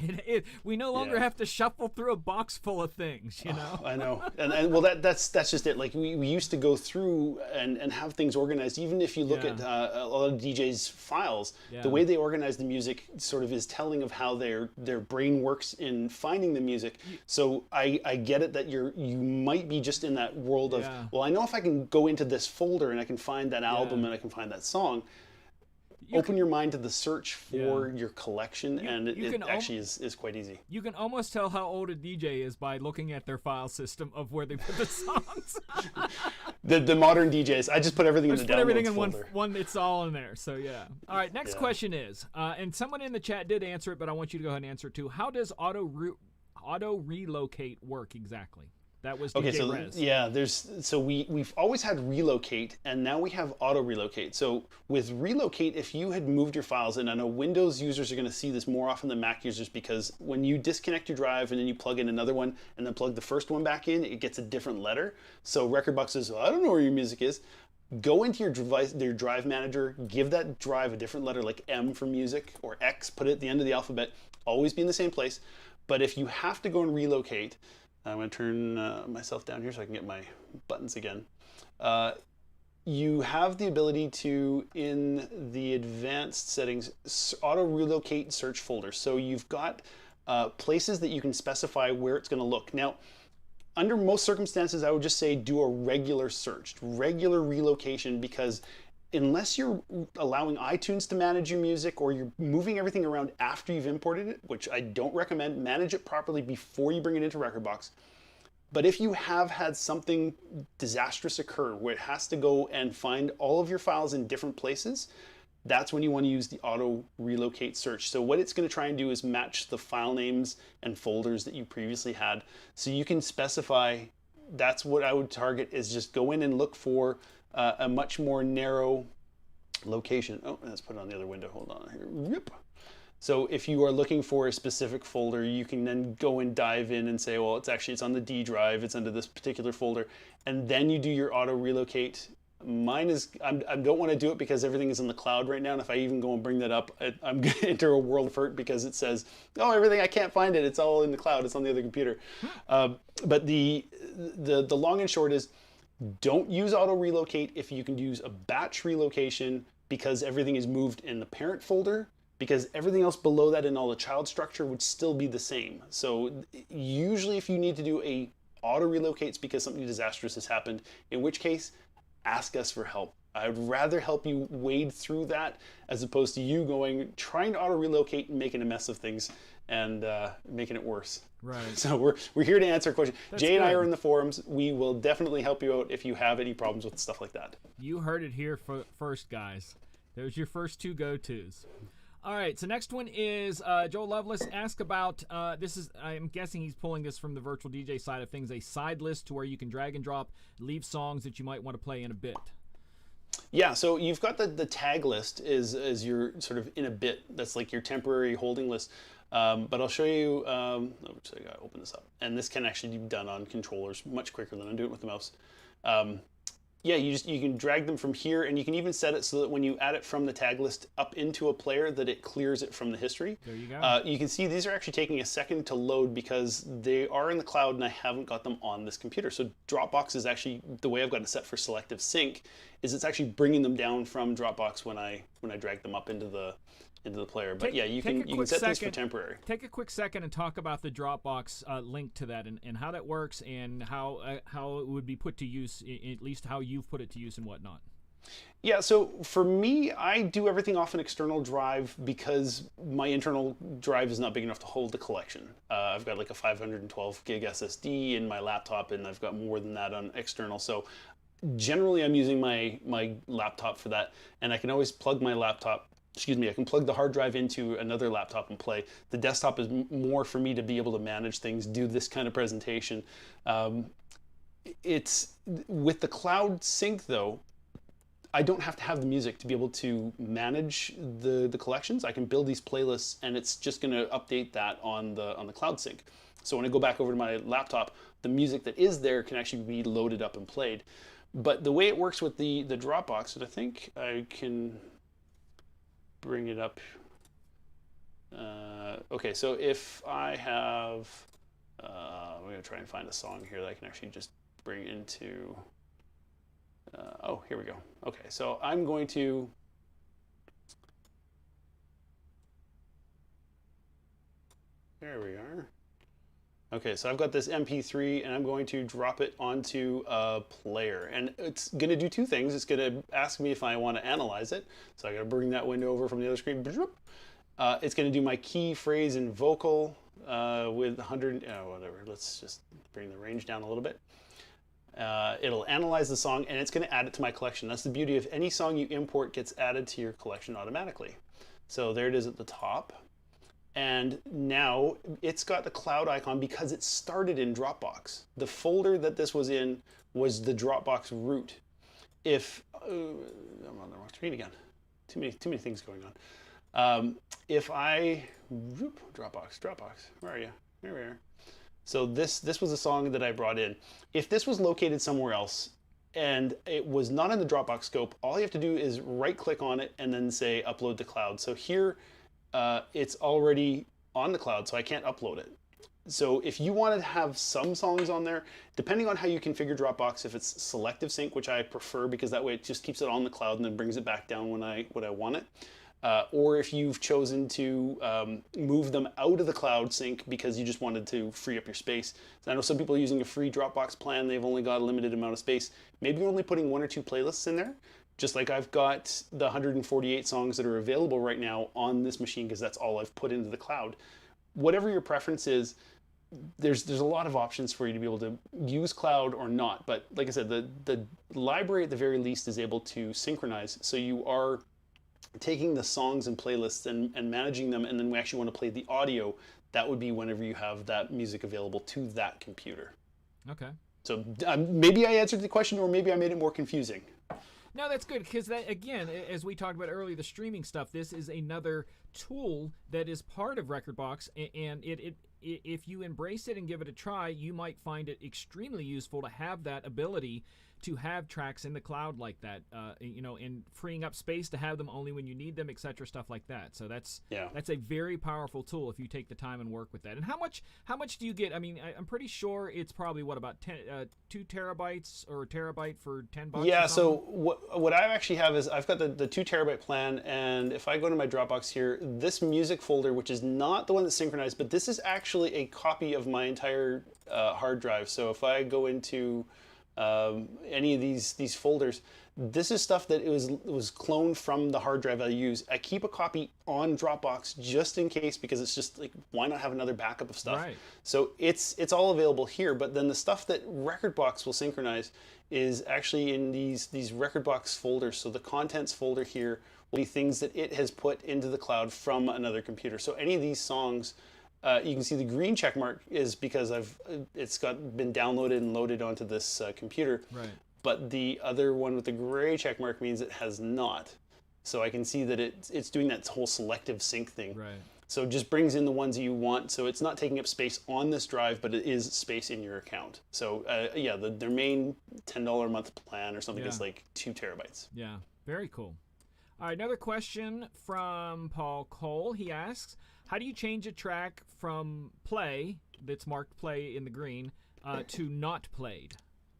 We no longer Yeah. have to shuffle through a box full of things. You know. I know, and well, that's just it. Like we used to go through and have things organized. Even if you look Yeah. at a lot of DJs' files, Yeah. the way they organize the music sort of is telling of how their brain works in finding the music. So I get it that you might be just in that world of, Yeah. well, I know if I can go into this folder and I can find that album Yeah. and I can find that song. You Open your mind to the search for Yeah. your collection, and you it can actually is quite easy. You can almost tell how old a DJ is by looking at their file system of where they put the songs. The modern DJs, I just put everything in the Just put everything in downloads folder. one. It's all in there. So yeah. All right. Next Yeah. question is, and someone in the chat did answer it, but I want you to go ahead and answer it too. How does auto relocate work exactly? That was DJ Okay, so Rez. yeah, we've always had relocate, and now we have auto relocate. So with relocate, if you had moved your files, and I know Windows users are going to see this more often than Mac users, because when you disconnect your drive and then you plug in another one and then plug the first one back in, it gets a different letter. So rekordbox says, well, I don't know where your music is. Go into your device, your drive manager, give that drive a different letter like M for music or X, put it at the end of the alphabet, always be in the same place. But if you have to go and relocate, I'm going to turn myself down here so I can get my buttons again. You have the ability to, in the advanced settings, auto relocate search folders. So you've got places that you can specify where it's going to look. Now, under most circumstances, I would just say do a regular search, regular relocation, because unless you're allowing iTunes to manage your music or you're moving everything around after you've imported it, which I don't recommend, manage it properly before you bring it into rekordbox. But if you have had something disastrous occur where it has to go and find all of your files in different places, that's when you want to use the auto relocate search. So what it's going to try and do is match the file names and folders that you previously had. So you can specify, that's what I would target, is just go in and look for a much more narrow location. Oh, let's put it on the other window. Hold on here. Yep. So if you are looking for a specific folder, you can then go and dive in and say, well, it's on the D drive, it's under this particular folder, and then you do your auto relocate. Mine is, I don't want to do it because everything is in the cloud right now, and if I even go and bring that up, I'm going to enter a world of hurt because it says, oh, everything, I can't find it, it's all in the cloud, it's on the other computer. But the long and short is, don't use auto relocate if you can use a batch relocation, because everything is moved in the parent folder, because everything else below that in all the child structure would still be the same. So usually if you need to do a auto relocates because something disastrous has happened, in which case ask us for help. I'd rather help you wade through that as opposed to you trying to auto relocate and making a mess of things and making it worse. Right. So we're here to answer questions. That's Jay and I good. are in the forums. We will definitely help you out if you have any problems with stuff like that. You heard it here first, guys. There's your first two go-tos. All right, so next one is Joel Lovelace asked about, I'm guessing he's pulling this from the virtual DJ side of things, a side list to where you can drag and drop, leave songs that you might want to play in a bit. Yeah, so you've got the tag list is your sort of in a bit. That's like your temporary holding list. But I'll show you, I gotta open this up. And this can actually be done on controllers much quicker than I'm doing it with the mouse. Yeah, you can drag them from here, and you can even set it so that when you add it from the tag list up into a player, that it clears it from the history. There you go. You can see these are actually taking a second to load because they are in the cloud, and I haven't got them on this computer. So Dropbox is actually, the way I've got it set for selective sync, is it's actually bringing them down from Dropbox when I drag them up into the player. But yeah, you can set these for temporary. Take a quick second and talk about the Dropbox link to that and how that works and how it would be put to use, at least how you've put it to use and whatnot. Yeah, so for me, I do everything off an external drive because my internal drive is not big enough to hold the collection. I've got like a 512 gig SSD in my laptop, and I've got more than that on external. So generally, I'm using my laptop for that, and I can always plug my laptop. Excuse me, I can plug the hard drive into another laptop and play. The desktop is more for me to be able to manage things, do this kind of presentation. It's with the cloud sync though, I don't have to have the music to be able to manage the collections. I can build these playlists, and it's just going to update that on the cloud sync. So when I go back over to my laptop, the music that is there can actually be loaded up and played. But the way it works with the Dropbox, and I think I can bring it up. Okay, so if I have, I'm going to try and find a song here that I can actually just bring into, oh, here we go. Okay, so I'm going to, there we are. Okay, so I've got this MP3, and I'm going to drop it onto a player. And it's going to do two things. It's going to ask me if I want to analyze it. So I got to bring that window over from the other screen. It's going to do my key, phrase, and vocal with 100, whatever. Let's just bring the range down a little bit. It'll analyze the song, and it's going to add it to my collection. That's the beauty of any song you import gets added to your collection automatically. So there it is at the top. And now it's got the cloud icon because it started in Dropbox. The folder that this was in was the Dropbox root. If I'm on the wrong screen again, too many things going on. If I Dropbox, where are you? Here we are. So this was a song that I brought in. If this was located somewhere else and it was not in the Dropbox scope, all you have to do is right-click on it and then say upload to cloud. So here. It's already on the cloud, so I can't upload it. So if you wanted to have some songs on there, depending on how you configure Dropbox, if it's selective sync, which I prefer because that way it just keeps it on the cloud and then brings it back down when I want it, or if you've chosen to move them out of the cloud sync because you just wanted to free up your space. So I know some people are using a free Dropbox plan, they've only got a limited amount of space. Maybe you're only putting 1 or 2 playlists in there. Just like I've got the 148 songs that are available right now on this machine because that's all I've put into the cloud. Whatever your preference is, there's a lot of options for you to be able to use cloud or not. But like I said, the library at the very least is able to synchronize. So you are taking the songs and playlists and managing them, and then we actually want to play the audio. That would be whenever you have that music available to that computer. Okay. So maybe I answered the question, or maybe I made it more confusing. No, that's good because that, again, as we talked about earlier, the streaming stuff. This is another tool that is part of rekordbox, and if you embrace it and give it a try, you might find it extremely useful to have that ability to have tracks in the cloud like that, and freeing up space to have them only when you need them, etc., stuff like that. So that's a very powerful tool if you take the time and work with that. And how much do you get? I mean, I'm pretty sure it's probably about 2 terabytes or a terabyte for $10. Yeah. So what I actually have is I've got the 2 terabyte plan, and if I go to my Dropbox here, this music folder, which is not the one that's synchronized, but this is actually a copy of my entire hard drive. So if I go into any of these folders, this is stuff that it was cloned from the hard drive I use. I keep a copy on Dropbox just in case, because it's just like, why not have another backup of stuff? Right. So it's all available here, but then the stuff that rekordbox will synchronize is actually in these rekordbox folders. So the contents folder here will be things that it has put into the cloud from another computer. So any of these songs, you can see the green check mark is because it's been downloaded and loaded onto this computer. Right. But the other one with the gray check mark means it has not. So I can see that it's doing that whole selective sync thing. Right. So it just brings in the ones you want. So it's not taking up space on this drive, but it is space in your account. So yeah, their main $10 a month plan or something is like 2 terabytes. Yeah, very cool. All right, another question from Paul Cole. He asks, how do you change a track from play, that's marked play in the green, to not played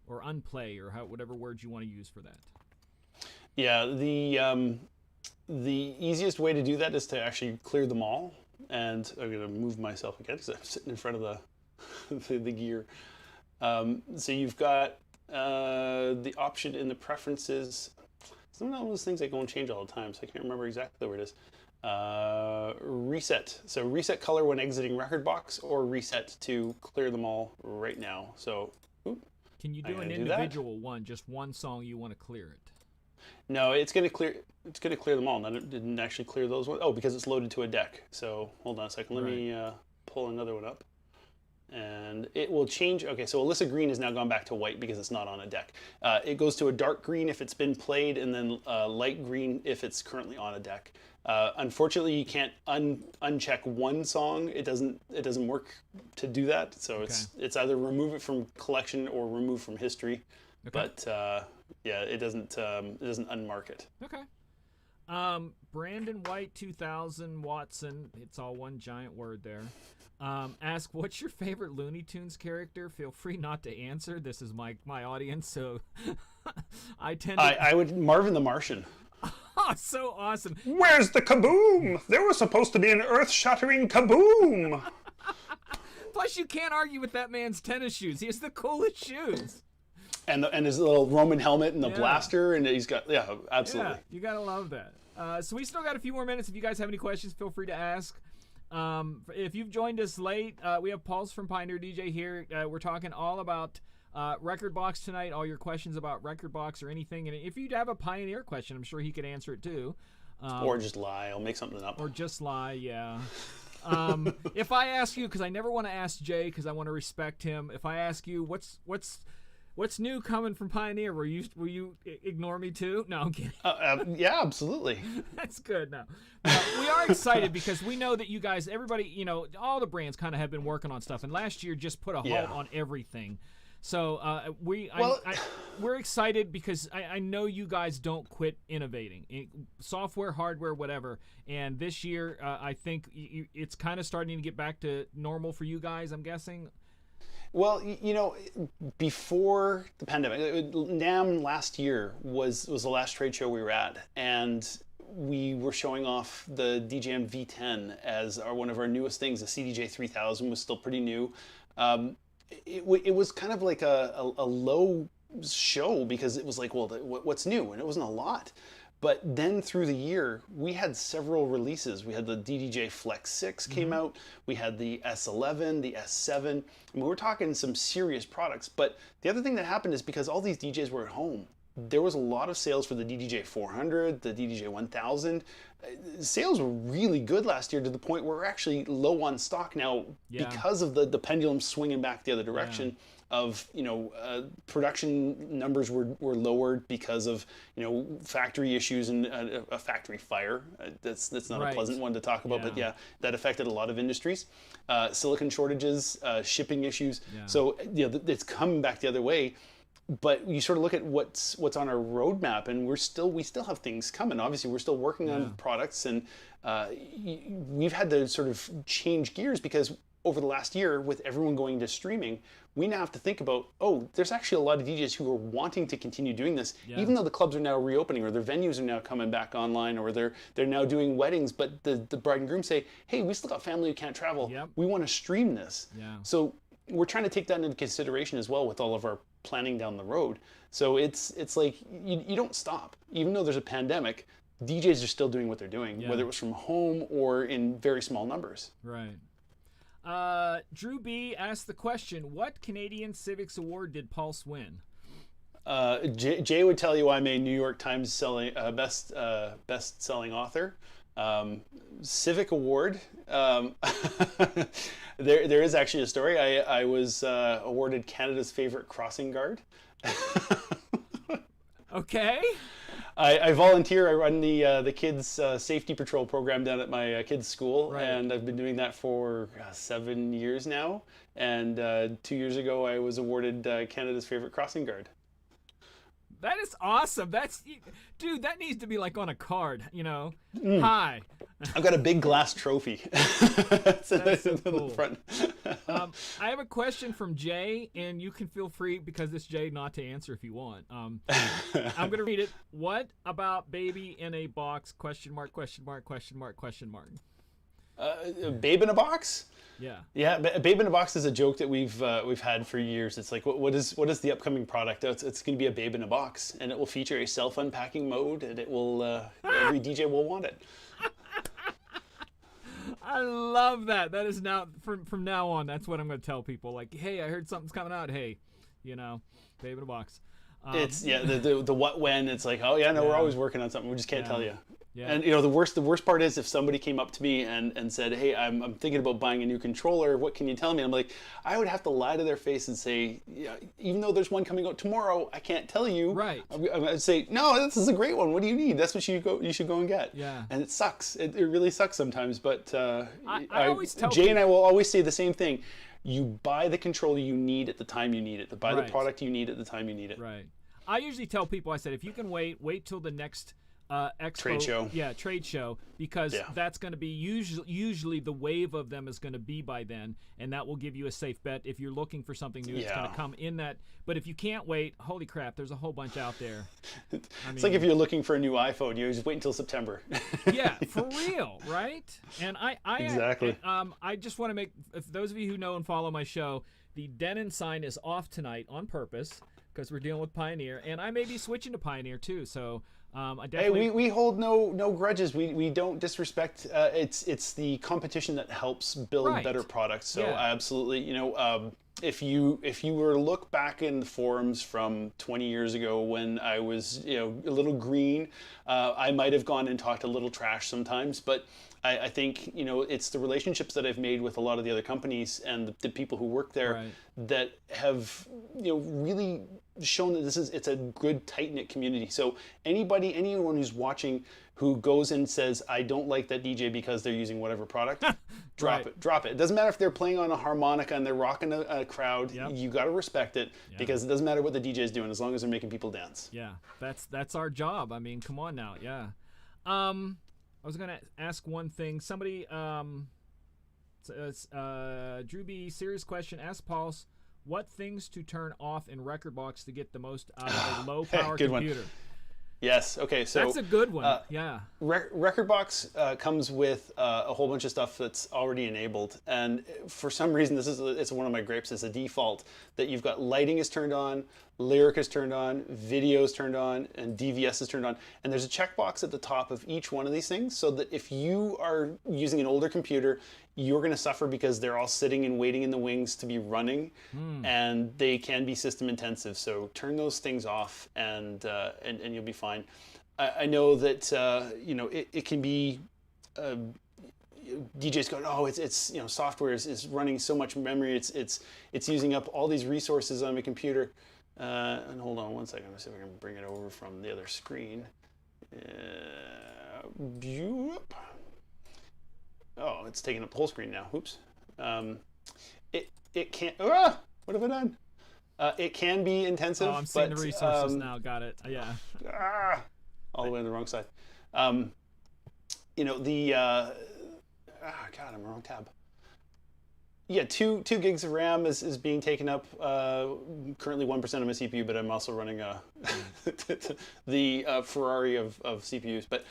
or unplay, or whatever words you want to use for that? Yeah, the easiest way to do that is to actually clear them all. And I'm going to move myself again because I'm sitting in front of the gear. So you've got the option in the preferences. Some of those things I go and change all the time, so I can't remember exactly where it is. Reset. So reset color when exiting rekordbox, or reset to clear them all right now. So can you do an individual one, just one song you want to clear it? No, it's going to clear. It's going to clear them all. And it didn't actually clear those ones. Oh, because it's loaded to a deck. So hold on a second. Let me pull another one up, and it will change. Okay, so Alyssa Green has now gone back to white because it's not on a deck. It goes to a dark green if it's been played, and then light green if it's currently on a deck. Unfortunately, you can't uncheck one song. It doesn't work to do that. So it's either remove it from collection or remove from history. Okay. But yeah, it doesn't unmark it. Okay. Brandon White 2000 Watson, it's all one giant word there. Ask, what's your favorite Looney Tunes character? Feel free not to answer. This is my audience, so I would Marvin the Martian. Oh, so awesome. Where's the kaboom? There was supposed to be an earth-shattering kaboom. Plus, you can't argue with that man's tennis shoes. He has the coolest shoes. And his little Roman helmet and the blaster, and he's got, absolutely. Yeah, you gotta love that. So we still got a few more minutes. If you guys have any questions, feel free to ask. If you've joined us late, we have Pulse from Pioneer DJ here. We're talking all about rekordbox tonight, all your questions about rekordbox or anything. And if you have a Pioneer question, I'm sure he could answer it too. Or just lie. I'll make something up. Or just lie, yeah. If I ask you, because I never want to ask Jay because I want to respect him, if I ask you what's new coming from Pioneer, will you ignore me too? No, I'm kidding. Yeah, absolutely. That's good. No, we are excited because we know that you guys, everybody, all the brands kind of have been working on stuff, and last year just put a halt on everything. So we're excited because I know you guys don't quit innovating, software, hardware, whatever. And this year, I think it's kind of starting to get back to normal for you guys, I'm guessing. Well, before the pandemic, NAMM last year was the last trade show we were at, and we were showing off the DJM V10 as one of our newest things. The CDJ 3000 was still pretty new. It was kind of like a low show because it was like, well, what's new? And it wasn't a lot. But then through the year, we had several releases. We had the DDJ Flex 6 came out. We had the S11, the S7. I mean, we're talking some serious products. But the other thing that happened is because all these DJs were at home, there was a lot of sales for the DDJ 400, the DDJ 1000. Sales were really good last year to the point where we're actually low on stock now because of the pendulum swinging back the other direction. Of production numbers were lowered because of factory issues and a factory fire. That's not a pleasant one to talk about, but that affected a lot of industries. Silicon shortages, shipping issues. So it's coming back the other way. But you sort of look at what's on our roadmap, and we still have things coming. Obviously, we're still working on products, and we've had to sort of change gears because over the last year, with everyone going to streaming, we now have to think about, there's actually a lot of DJs who are wanting to continue doing this, even though the clubs are now reopening, or their venues are now coming back online, or they're now doing weddings, but the bride and groom say, hey, we still got family who can't travel. We want to stream this. So we're trying to take that into consideration as well with all of our planning down the road. So it's like you don't stop. Even though there's a pandemic, DJs are still doing what they're doing, whether it was from home or in very small numbers. Right. Drew B asked the question, what Canadian Civics Award did Pulse win? Jay would tell you I'm a New York Times best-selling author. Civic Award. There is actually a story. I was awarded Canada's favorite crossing guard. Okay. I volunteer. I run the kids safety patrol program down at my kids' school, Right. and I've been doing that for 7 years now. And 2 years ago, I was awarded Canada's favorite crossing guard. That is awesome. Dude, that needs to be like on a card, you know. Hi. I've got a big glass trophy. That's so in cool. the front. I have a question from Jay, and you can feel free, because it's Jay, not to answer if you want. I'm going to read it. What about baby in a box? Question mark, question mark, question mark, question mark. Babe in a box? Yeah. Yeah, Babe in a Box is a joke that we've had for years. It's like, what is the upcoming product? It's going to be a Babe in a Box, and it will feature a self-unpacking mode, and it will every DJ will want it. I love that. That is now, from now on, that's what I'm going to tell people. Like, hey, I heard something's coming out. Hey, you know, Babe in a Box. It's the what when. It's like, oh yeah, no, we're always working on something. We just can't tell you. Yeah. And you know, the worst part is if somebody came up to me and said, hey, I'm thinking about buying a new controller. What can you tell me? I'm like, I would have to lie to their face and say, yeah, even though there's one coming out tomorrow, I can't tell you. Right. I'd say, no, this is a great one. What do you need? That's what you should go and get. Yeah. And it sucks. It really sucks sometimes. But I always tell Jay and I people- will always say the same thing. You buy the controller you need at the time you need it. Buy the Right. product you need at the time you need it. Right. I usually tell people, I said, if you can wait till the next expo, Trade show. Yeah, trade show, because that's going to be usually the wave of them is going to be by then, and that will give you a safe bet. If you're looking for something new, it's going to come in that. But if you can't wait, holy crap, there's a whole bunch out there. It's like if you're looking for a new iPhone, you just wait until September. Yeah, for real, right? And I Exactly. I just want to make, if those of you who know and follow my show, the Denon sign is off tonight on purpose because we're dealing with Pioneer, and I may be switching to Pioneer too. So I Hey, definitely. we hold no grudges. We don't disrespect. It's the competition that helps build Right. better products. So Yeah. I absolutely, if you were to look back in the forums from 20 years ago when I was a little green, I might have gone and talked a little trash sometimes, but I think it's the relationships that I've made with a lot of the other companies and the people who work there Right. that have really shown that it's a good tight-knit community. So anyone who's watching who goes and says, I don't like that DJ because they're using whatever product, drop it. It doesn't matter if they're playing on a harmonica and they're rocking a crowd. Yep. You got to respect it because it doesn't matter what the DJ is doing as long as they're making people dance. Yeah, that's our job. I mean, come on now. Yeah. I was gonna ask one thing. Somebody, Drew B. Serious question. Ask Pauls, what things to turn off in rekordbox to get the most out of a low power Good one. computer? Yes. Okay. So That's a good one. Yeah. rekordbox comes with a whole bunch of stuff that's already enabled, and for some reason it's one of my gripes. It's a default that you've got lighting is turned on, lyric is turned on, video is turned on, and DVS is turned on. And there's a checkbox at the top of each one of these things, so that if you are using an older computer, you're going to suffer because they're all sitting and waiting in the wings to be running, and they can be system intensive. So turn those things off, and you'll be fine. I know that it can be. DJs go, oh, it's software is running so much memory, it's using up all these resources on my computer. And hold on one second, let me see if I can bring it over from the other screen. Oh, it's taking up the whole screen now. Oops. It can't. What have I done? It can be intensive. Oh, I'm seeing the resources now. Got it. Yeah. All the way on the wrong side. God, I'm wrong tab. Yeah, 2 gigs of RAM is being taken up. Currently 1% of my CPU, but I'm also running the Ferrari of CPUs. But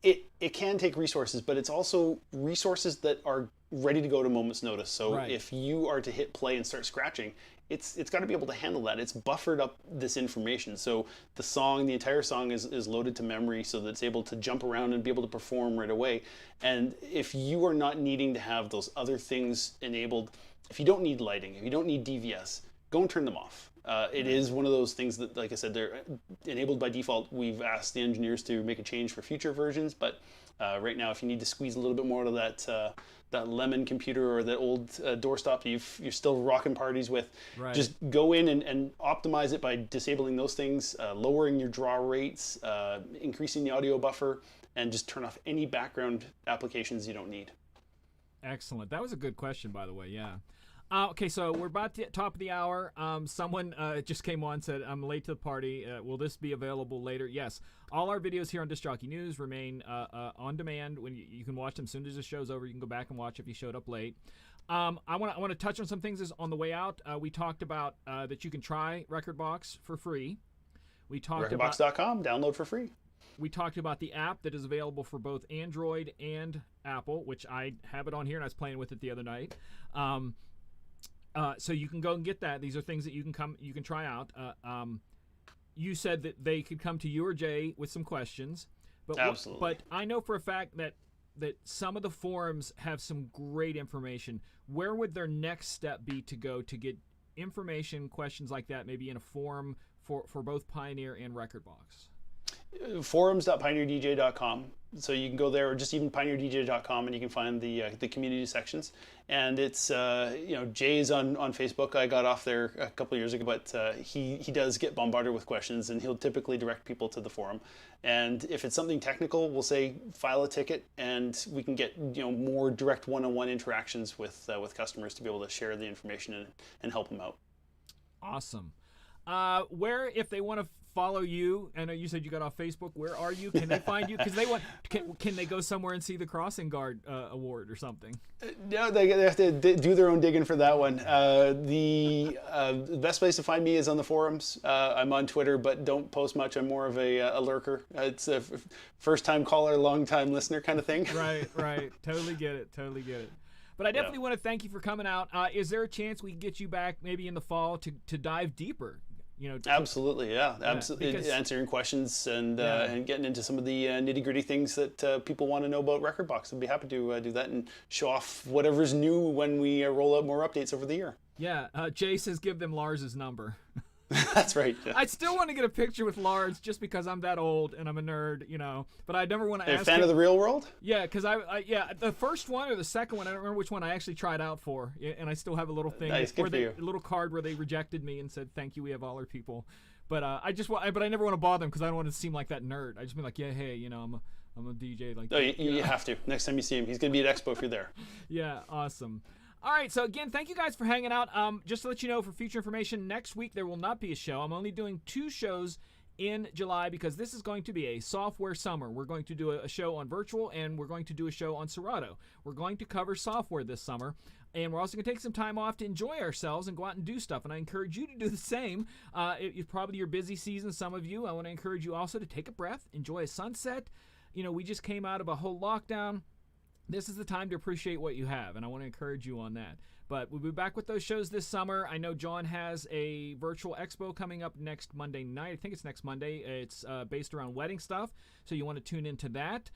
it can take resources, but it's also resources that are ready to go at a moment's notice. So if you are to hit play and start scratching, it's got to be able to handle that. It's buffered up this information. So the entire song is loaded to memory so that it's able to jump around and be able to perform right away. And if you are not needing to have those other things enabled, if you don't need lighting, if you don't need DVS, go and turn them off. It is one of those things that, like I said, they're enabled by default. We've asked the engineers to make a change for future versions, but right now, if you need to squeeze a little bit more out of that Lemon computer or that old doorstop you're still rocking parties with, just go in and optimize it by disabling those things, lowering your draw rates, increasing the audio buffer, and just turn off any background applications you don't need. Excellent. That was a good question, by the way. Yeah. Okay, so we're about to top of the hour. Someone just came on and said, I'm late to the party. Will this be available later? Yes. All our videos here on Disc Jockey News remain on demand. When you can watch them as soon as the show's over. You can go back and watch if you showed up late. I want to touch on some things on the way out. We talked about that you can try rekordbox for free. We talked rekordbox.com, download for free. We talked about the app that is available for both Android and Apple, which I have it on here, and I was playing with it the other night. So you can go and get that. These are things that you can try out. You said that they could come to you or Jay with some questions, but absolutely. But I know for a fact that some of the forums have some great information. Where would their next step be to go to get information, questions like that, maybe in a forum for both Pioneer and rekordbox? Forums.pioneerdj.com. So you can go there, or just even pioneerdj.com, and you can find the community sections. And it's Jay's on Facebook. I got off there a couple of years ago, but he does get bombarded with questions, and he'll typically direct people to the forum. And if it's something technical, we'll say file a ticket, and we can get more direct one-on-one interactions with customers to be able to share the information and help them out. Awesome. Where, if they want to follow you, I know you said you got off Facebook, where are you? Can they find you? Because can they go somewhere and see the Crossing Guard award or something? No, they have to do their own digging for that one. The best place to find me is on the forums. I'm on Twitter, but don't post much. I'm more of a lurker. It's a first-time caller, long-time listener kind of thing. Right. Totally get it. But I definitely want to thank you for coming out. Is there a chance we can get you back maybe in the fall to dive deeper? Absolutely, yeah. Absolutely. Because, answering questions and getting into some of the nitty-gritty things that people want to know about rekordbox. I'd be happy to do that and show off whatever's new when we roll out more updates over the year. Yeah, Jay says give them Lars's number. That's right. Yeah. I still want to get a picture with Lars just because I'm that old and I'm a nerd, But I never want to ask. A fan of the real world? Yeah, because the first one or the second one, I don't remember which one I actually tried out for, and I still have a little thing, nice, good for you. A little card where they rejected me and said thank you, we have all our people. But but I never want to bother them because I don't want to seem like that nerd. I just be like, yeah, hey, I'm a DJ like. Oh, you have to. Next time you see him, he's gonna be at Expo if you're there. Yeah, awesome. All right, so again, thank you guys for hanging out. Just to let you know, for future information, next week there will not be a show. I'm only doing 2 shows in July because this is going to be a software summer. We're going to do a show on virtual, and we're going to do a show on Serato. We're going to cover software this summer, and we're also going to take some time off to enjoy ourselves and go out and do stuff, and I encourage you to do the same. It's probably your busy season, some of you. I want to encourage you also to take a breath, enjoy a sunset. We just came out of a whole lockdown. This is the time to appreciate what you have, and I want to encourage you on that. But we'll be back with those shows this summer. I know John has a virtual expo coming up next Monday night. I think it's next Monday. It's based around wedding stuff, so you want to tune into that.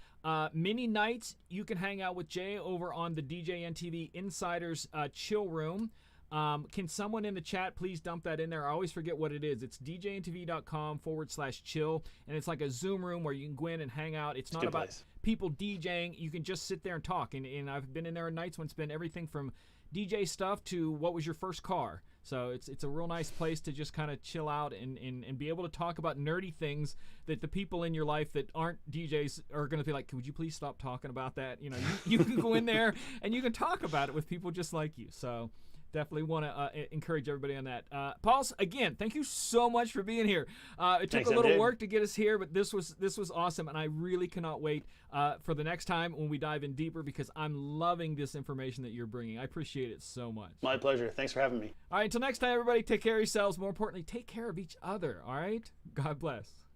Many nights, you can hang out with Jay over on the DJNTV Insiders Chill Room. Can someone in the chat please dump that in there? I always forget what it is. It's djntv.com/chill, and it's like a Zoom room where you can go in and hang out. It's not about people DJing. You can just sit there and talk, and I've been in there on nights when it's been everything from DJ stuff to what was your first car. So it's a real nice place to just kind of chill out and be able to talk about nerdy things that the people in your life that aren't DJs are going to be like, would you please stop talking about that? You can go in there and you can talk about it with people just like you. So definitely want to encourage everybody on that. Paul, again, thank you so much for being here. It took a little work to get us here, but this was awesome, and I really cannot wait for the next time when we dive in deeper because I'm loving this information that you're bringing. I appreciate it so much. My pleasure. Thanks for having me. All right, until next time, everybody, take care of yourselves. More importantly, take care of each other, all right? God bless.